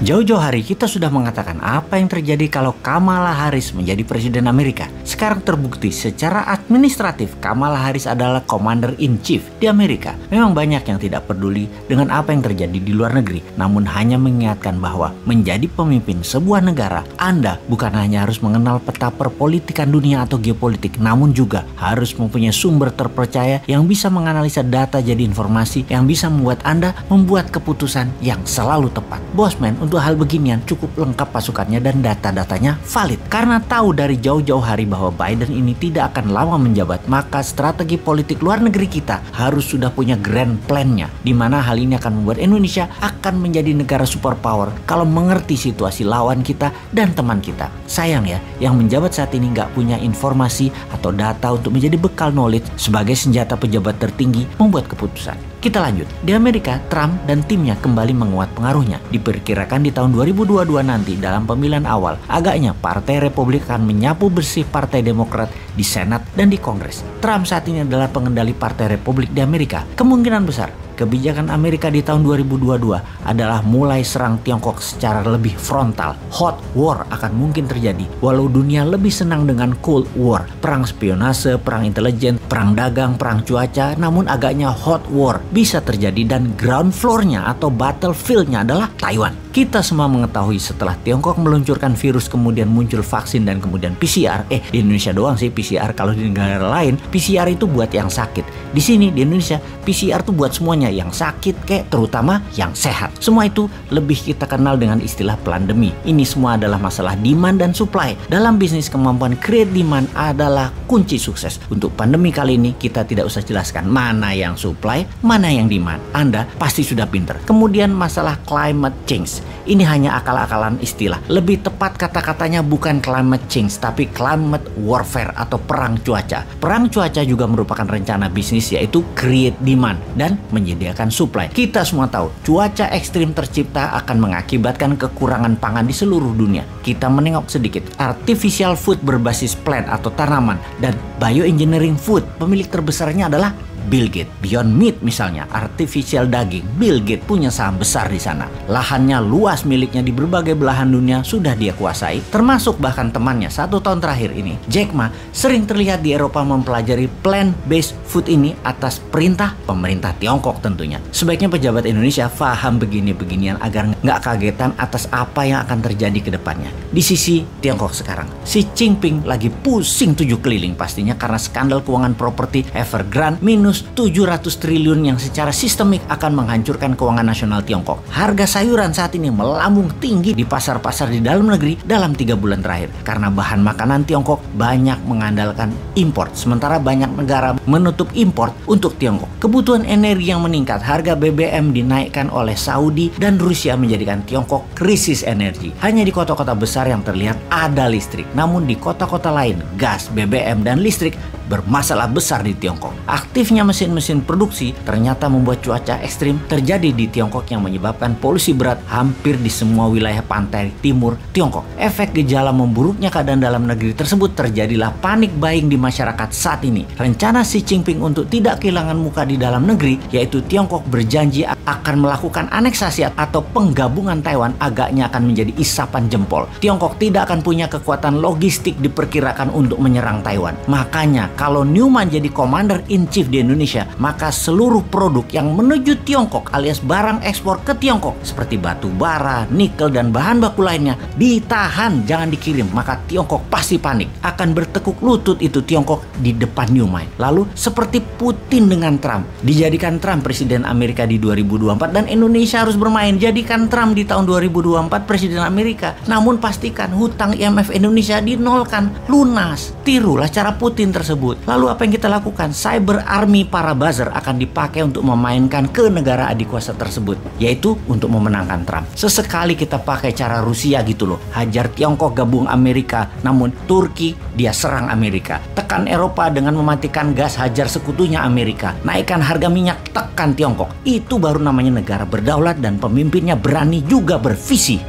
Jauh-jauh hari kita sudah mengatakan apa yang terjadi kalau Kamala Harris menjadi Presiden Amerika. Sekarang terbukti secara administratif Kamala Harris adalah Commander-in-Chief di Amerika. Memang banyak yang tidak peduli dengan apa yang terjadi di luar negeri, namun hanya mengingatkan bahwa menjadi pemimpin sebuah negara, Anda bukan hanya harus mengenal peta perpolitikan dunia atau geopolitik, namun juga harus mempunyai sumber terpercaya yang bisa menganalisa data jadi informasi yang bisa membuat Anda membuat keputusan yang selalu tepat. Bosman untuk hal beginian cukup lengkap pasukannya dan data-datanya valid. Karena tahu dari jauh-jauh hari bahwa Biden ini tidak akan lama menjabat, maka strategi politik luar negeri kita harus sudah punya grand plan-nya, di mana hal ini akan membuat Indonesia akan menjadi negara superpower kalau mengerti situasi lawan kita dan teman kita. Sayang ya, yang menjabat saat ini nggak punya informasi atau data untuk menjadi bekal knowledge sebagai senjata pejabat tertinggi membuat keputusan. Kita lanjut. Di Amerika, Trump dan timnya kembali menguat pengaruhnya. Diperkirakan di tahun 2022 nanti dalam pemilihan awal, agaknya Partai Republik akan menyapu bersih Partai Demokrat di Senat dan di Kongres. Trump saat ini adalah pengendali Partai Republik di Amerika. Kemungkinan besar kebijakan Amerika di tahun 2022 adalah mulai serang Tiongkok secara lebih frontal. Hot war akan mungkin terjadi, walau dunia lebih senang dengan Cold War, perang spionase, perang intelijen, perang dagang, perang cuaca, namun agaknya hot war bisa terjadi dan ground floor-nya atau battlefield-nya adalah Taiwan. Kita semua mengetahui setelah Tiongkok meluncurkan virus kemudian muncul vaksin dan kemudian PCR. Di Indonesia doang sih PCR, kalau di negara lain PCR itu buat yang sakit. Di sini di Indonesia PCR tuh buat semuanya, yang sakit terutama yang sehat. Semua itu lebih kita kenal dengan istilah pandemi. Ini semua adalah masalah demand dan supply. Dalam bisnis, kemampuan create demand adalah kunci sukses. Untuk pandemi kali ini kita tidak usah jelaskan mana yang supply, mana yang demand. Anda pasti sudah pinter. Kemudian masalah climate change. Ini hanya akal-akalan istilah. Lebih tepat kata-katanya bukan climate change, tapi climate warfare atau perang cuaca. Perang cuaca juga merupakan rencana bisnis, yaitu create demand dan menyediakan supply. Kita semua tahu cuaca ekstrim tercipta akan mengakibatkan kekurangan pangan di seluruh dunia. Kita menengok sedikit. Artificial food berbasis plant atau tanaman dan bioengineering food, pemilik terbesarnya adalah Bill Gates. Beyond Meat misalnya, artificial daging, Bill Gates punya saham besar di sana. Lahannya luas miliknya di berbagai belahan dunia sudah dia kuasai, termasuk bahkan temannya 1 tahun terakhir ini, Jack Ma, sering terlihat di Eropa mempelajari plant-based food ini atas perintah pemerintah Tiongkok tentunya. Sebaiknya pejabat Indonesia paham begini-beginian agar nggak kagetan atas apa yang akan terjadi ke depannya. Di sisi Tiongkok sekarang, Xi Jinping lagi pusing 7 keliling pastinya karena skandal keuangan properti Evergrande minus 700 triliun yang secara sistemik akan menghancurkan keuangan nasional Tiongkok. Harga sayuran saat ini melambung tinggi di pasar-pasar di dalam negeri dalam 3 bulan terakhir karena bahan makanan Tiongkok banyak mengandalkan import, sementara banyak negara menutup import untuk Tiongkok. Kebutuhan energi yang meningkat, harga BBM dinaikkan oleh Saudi dan Rusia menjadikan Tiongkok krisis energi. Hanya di kota-kota besar yang terlihat ada listrik, namun di kota-kota lain gas, BBM, dan listrik bermasalah besar di Tiongkok. Aktifnya mesin-mesin produksi ternyata membuat cuaca ekstrim terjadi di Tiongkok yang menyebabkan polusi berat hampir di semua wilayah pantai timur Tiongkok. Efek gejala memburuknya keadaan dalam negeri tersebut terjadilah panik buying di masyarakat saat ini. Rencana Xi Jinping untuk tidak kehilangan muka di dalam negeri, yaitu Tiongkok berjanji akan melakukan aneksasi atau penggabungan Taiwan, agaknya akan menjadi isapan jempol. Tiongkok tidak akan punya kekuatan logistik diperkirakan untuk menyerang Taiwan. Makanya kalau Newman jadi Commander-in-Chief di Indonesia, maka seluruh produk yang menuju Tiongkok alias barang ekspor ke Tiongkok seperti batu bara, nikel, dan bahan baku lainnya ditahan, jangan dikirim. Maka Tiongkok pasti panik, akan bertekuk lutut itu Tiongkok di depan Newman. Lalu seperti Putin dengan Trump, dijadikan Trump Presiden Amerika di 2024 dan Indonesia harus bermain. Jadikan Trump di tahun 2024 Presiden Amerika, namun pastikan hutang IMF Indonesia dinolkan, lunas. Tirulah cara Putin tersebut. Lalu apa yang kita lakukan? Cyber army para buzzer akan dipakai untuk memainkan ke negara adikuasa tersebut, yaitu untuk memenangkan Trump. Sesekali kita pakai cara Rusia gitu loh, hajar Tiongkok gabung Amerika, namun Turki dia serang Amerika. Tekan Eropa dengan mematikan gas, hajar sekutunya Amerika. Naikkan harga minyak, tekan Tiongkok. Itu baru namanya negara berdaulat dan pemimpinnya berani juga bervisi.